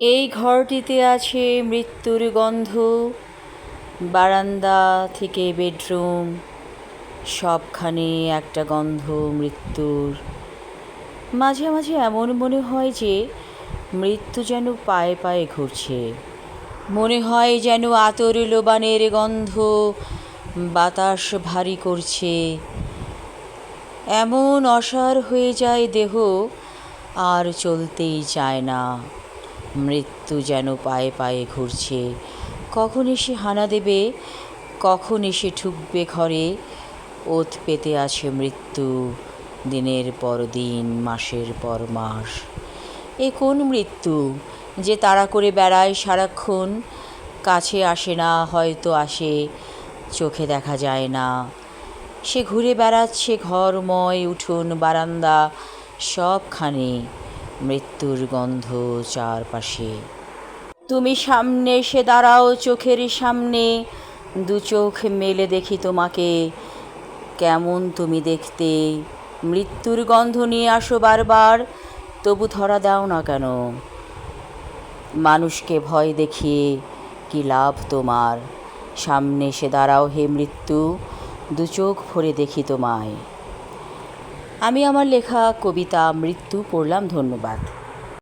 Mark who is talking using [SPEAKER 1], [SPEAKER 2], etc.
[SPEAKER 1] এই ঘরটিতে আছে মৃত্যুর গন্ধ। বারান্দা থেকে বেডরুম সবখানে একটা গন্ধ মৃত্যুর। মাঝে মাঝে এমন মনে হয় যে মৃত্যু যেন পায়ে পায়ে ঘুরছে। মনে হয় যেন আতর লোবানের গন্ধ বাতাস ভারী করছে। এমন অসাড় হয়ে যায় দেহ, আর চলতেই চায় না। মৃত্যু যেন পায়ে পায়ে ঘুরছে। কখন এসে হানা দেবে, কখন এসে ঢুকবে ঘরে। ওত পেতে আছে মৃত্যু দিনের পর দিন, মাসের পর মাস। এ কোন মৃত্যু যে তাড়া করে বেড়ায় সারাক্ষণ? কাছে আসে না, হয়তো আসে, চোখে দেখা যায় না। সে ঘুরে বেড়াচ্ছে ঘরময়, উঠোন বারান্দা সবখানে মৃত্যুর গন্ধ চারপাশে। তুমি সামনে এসে দাঁড়াও চোখের সামনে, দু চোখ মেলে দেখি তোমাকে। কেমন তুমি দেখতে! মৃত্যুর গন্ধ নিয়ে আসো বারবার, তবু ধরা দাও না কেন? মানুষকে ভয় দেখিয়ে কি লাভ তোমার? সামনে এসে দাঁড়াও হে মৃত্যু, দু চোখ ভরে দেখি তোমায়। আমি আমার লেখা কবিতা মৃত্যু পড়লাম। ধন্যবাদ।